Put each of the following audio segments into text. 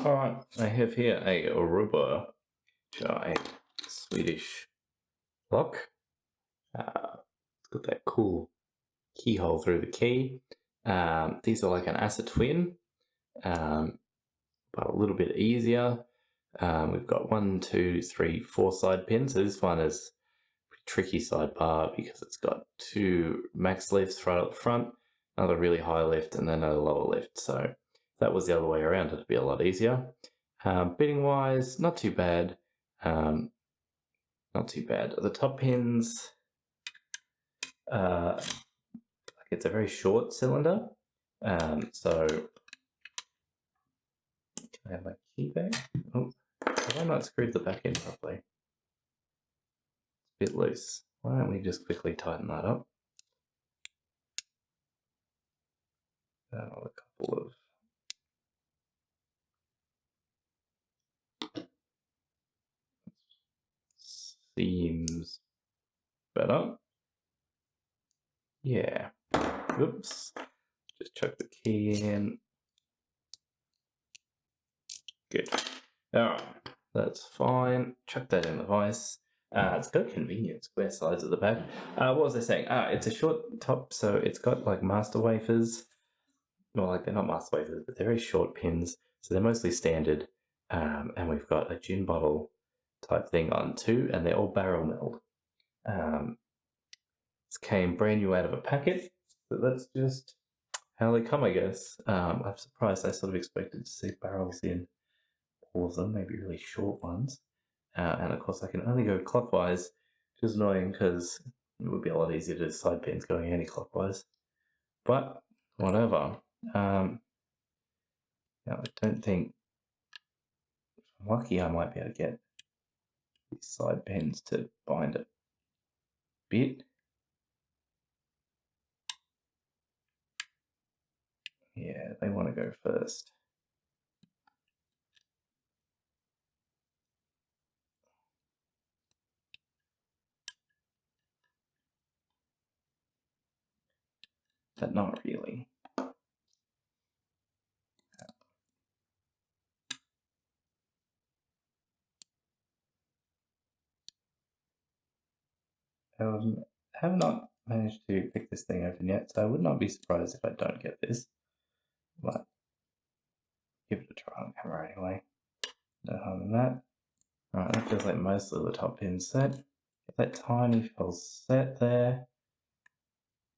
Alright, I have here a Robur, a Swedish lock. It's got that cool keyhole through the key. These are like an ASSA twin, but a little bit easier. We've got 1, 2, 3, 4 side pins. So this one is a pretty tricky sidebar because it's got 2 max lifts right up front, another really high lift, and then a lower lift. So if that was the other way around, it'd be a lot easier. Bitting wise, not too bad. Not too bad. The top pins, like it's a very short cylinder. So can I have my key back? Oh, have I not screwed the back in properly? It's a bit loose. Why don't we just quickly tighten that up? A couple of seems better. Yeah. Oops. Just chuck the key in. Good. Alright. That's fine. Chuck that in the vise. It's got convenient square sides at the back. What was I saying? It's a short top, so it's got like master wafers. Well, like they're not master wafers, but they're very short pins. So they're mostly standard. And we've got a gin bottle type thing on too, and they're all barrel milled. This came brand new out of a packet, but that's just how they come, I guess. I'm surprised. I sort of expected to see barrels in all of them, maybe really short ones. And of course, I can only go clockwise, which is annoying because it would be a lot easier to do side pins going anti-clockwise. But whatever. Now, I don't think, if I'm lucky, I might be able to get these side pins to bind a bit. Yeah, they want to go first. But not really. Have not managed to pick this thing open yet, so I would not be surprised if I don't get this. But give it a try on camera anyway. No harm in that. Alright, that feels like most of the top pins set. Get that tiny false set there.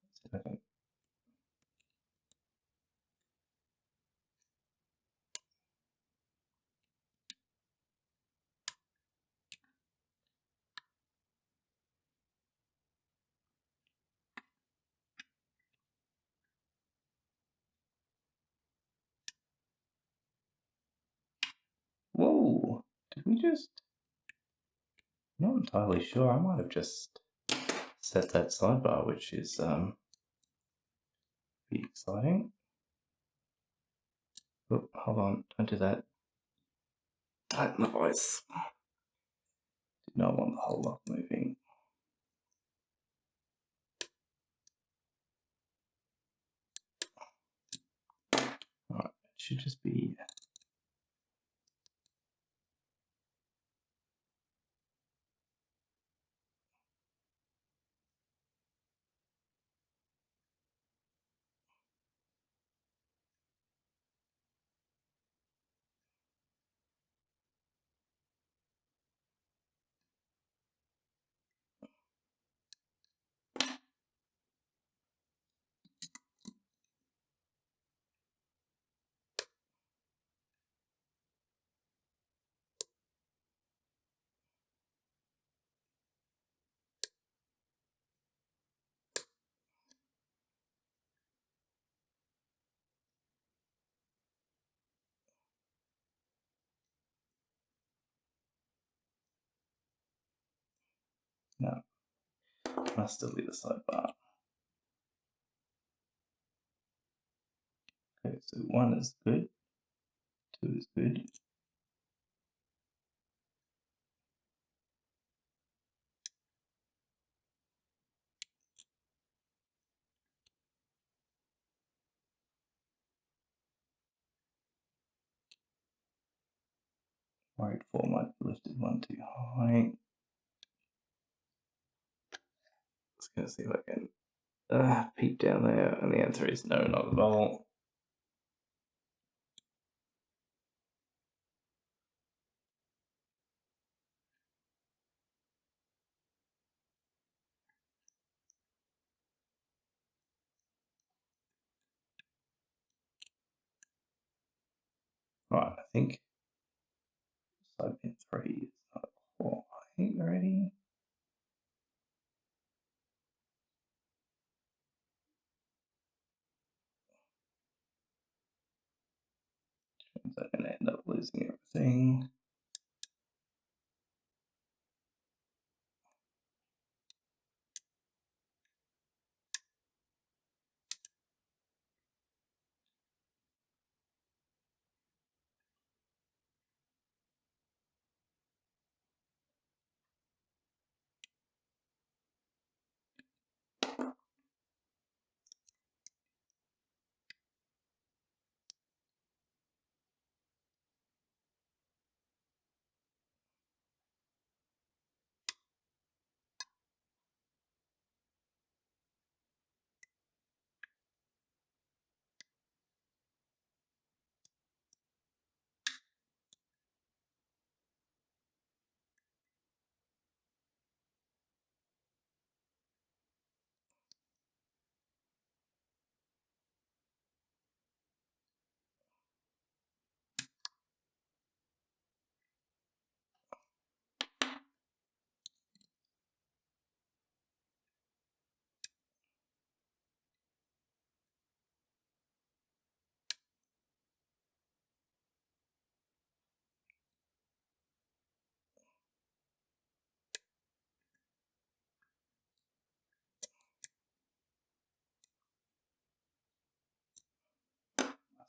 Let's see if I can. Whoa! Did we just? I'm not entirely sure. I might have just set that sidebar, which is be exciting. Oh, hold on, don't do that. Tighten the voice. Did not want the whole lot moving. Alright, it should just be. No. Must still be the sidebar. Okay, so 1 is good, 2 is good. Worried 4 might be lifted 1 too high. Just going to see if I can peek down there, and the answer is no, not at all. Right, I think side pin 3 is not quite ready. I'm going to end up losing everything.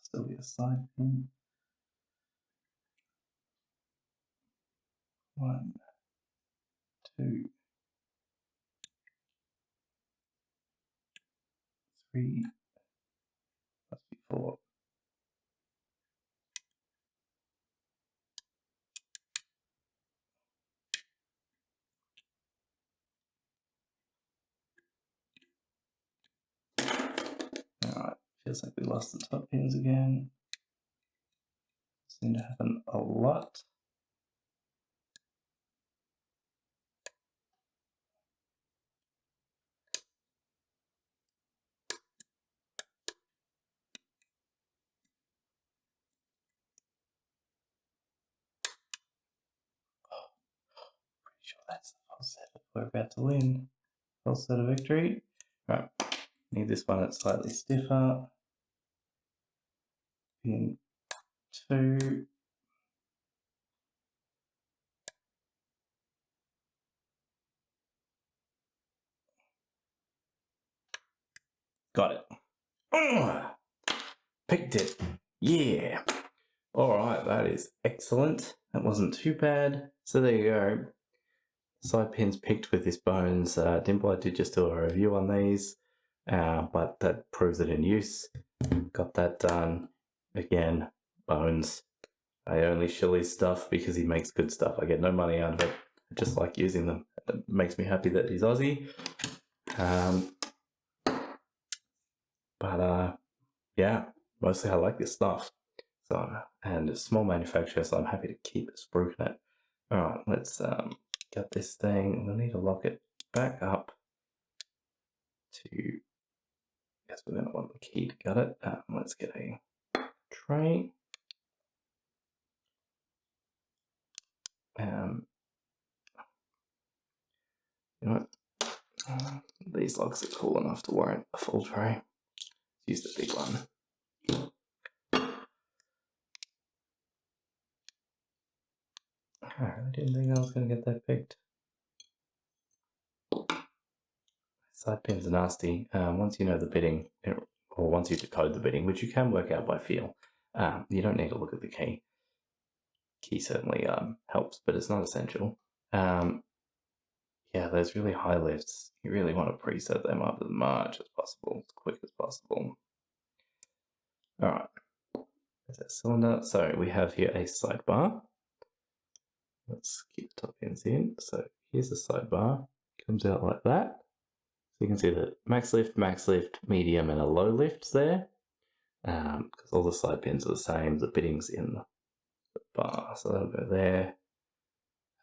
Still be a side pin. 1, 2, 3, must be 4. Alright, feels like we lost the top pins again. Seem to happen a lot. Pretty sure that's the full set. We're about to win. Full set of victory. Right, need this one that's slightly stiffer. Pin 2. Got it. Picked it. Yeah. Alright, that is excellent. That wasn't too bad. So there you go. Side pins picked with this bones. Dimple, I did just do a review on these, but that proves it in use. Got that done. Again, bones. I only shill his stuff because he makes good stuff. I get no money out of it. I just like using them. It makes me happy that he's Aussie. But yeah, mostly I like this stuff. So, and it's a small manufacturer, so I'm happy to keep spruiking it. Alright, let's get this thing. We'll need to lock it back up to, I guess we're going to want the key to get it. Let's get a tray. You know what? These locks are cool enough to warrant a full tray. Let's use the big one. I didn't think I was going to get that picked. Side pins are nasty. Once you know the bidding, or once you decode the bidding, which you can work out by feel, you don't need to look at the key. Key certainly helps, but it's not essential. Yeah, those really high lifts, you really want to preset them up as much as possible, as quick as possible. All right, there's that cylinder. So we have here a sidebar. Let's keep the top pins in. So here's the sidebar. Comes out like that. So you can see the max lift, medium, and a low lift there. Because all the side pins are the same. The bitting's in the bar, so that'll go there.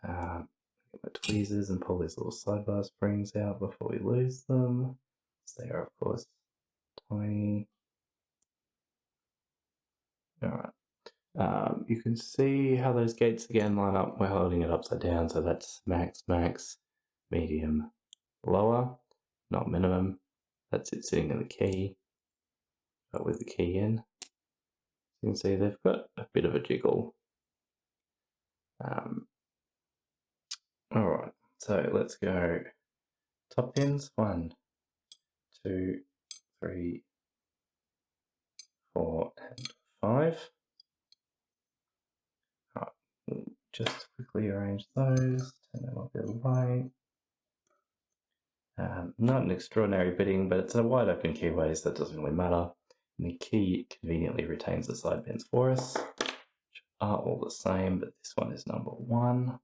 Get my tweezers and pull these little sidebar springs out before we lose them. So they are, of course, tiny. Alright. You can see how those gates again line up. We're holding it upside down, so that's max, medium, lower, not minimum. That's it sitting in the key, but with the key in. You can see they've got a bit of a jiggle. Alright, so let's go top pins. 1, 2, 3, 4, and 5. Alright, we'll just quickly arrange those, turn them a bit away. Not an extraordinary bitting, but it's a wide open keyway, so that doesn't really matter. And the key conveniently retains the side pins for us, which are all the same, but this one is number 1.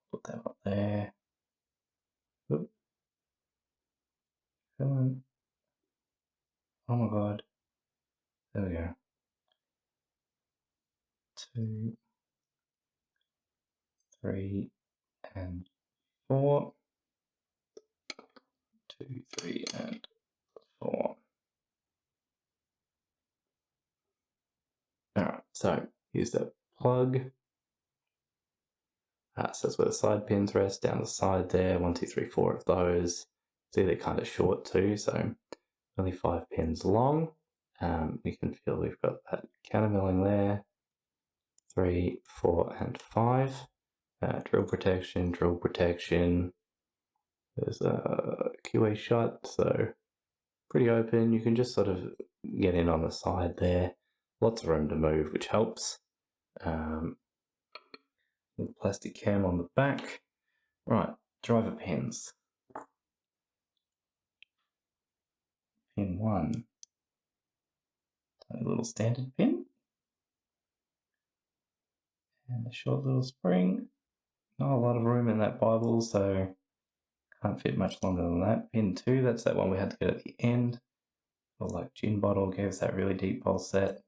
Put that up there. Oop. Come on. Oh my god. There we go. 2, 3, and 4. 2, 3, and 4. Alright, so here's the plug. So that's where the side pins rest, down the side there. 1, 2, 3, 4 of those. See, they're kind of short too, so only 5 pins long. You can feel we've got that countermilling there. 3, 4, and 5. Drill protection. There's a keyway shut, so pretty open. You can just sort of get in on the side there. Lots of room to move, which helps. Plastic cam on the back. Right, driver pins. Pin 1. A little standard pin. And a short little spring. Not a lot of room in that Bible, so can't fit much longer than that. Pin 2, that's that one we had to get at the end. Or like gin bottle, gave us that really deep bowl set.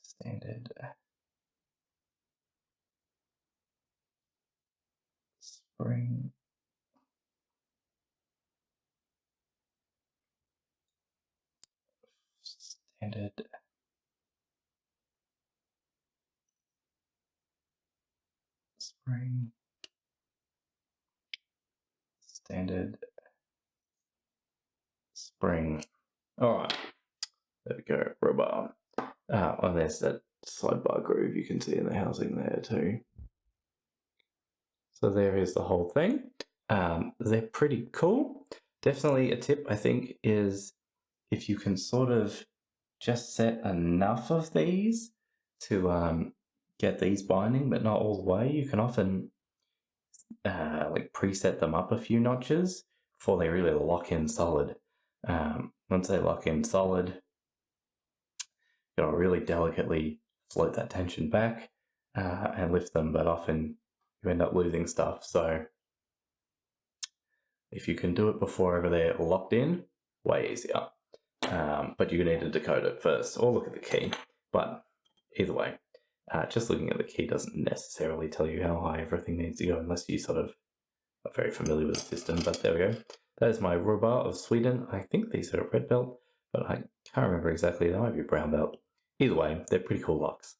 Standard spring. Standard spring. Standard spring. Alright, there we go, Robur. And there's that sidebar groove you can see in the housing there too. So there is the whole thing. They're pretty cool. Definitely a tip, I think, is if you can sort of just set enough of these to get these binding, but not all the way, you can often like preset them up a few notches before they really lock in solid. Once they lock in solid, you gotta really delicately float that tension back and lift them, but often you end up losing stuff. So if you can do it before ever they're locked in, way easier. But you need to decode it first or look at the key. But either way, just looking at the key doesn't necessarily tell you how high everything needs to go unless you sort of are very familiar with the system. But there we go. That is my Robur of Sweden. I think these are a red belt, but I can't remember exactly. They might be brown belt. Either way, they're pretty cool locks.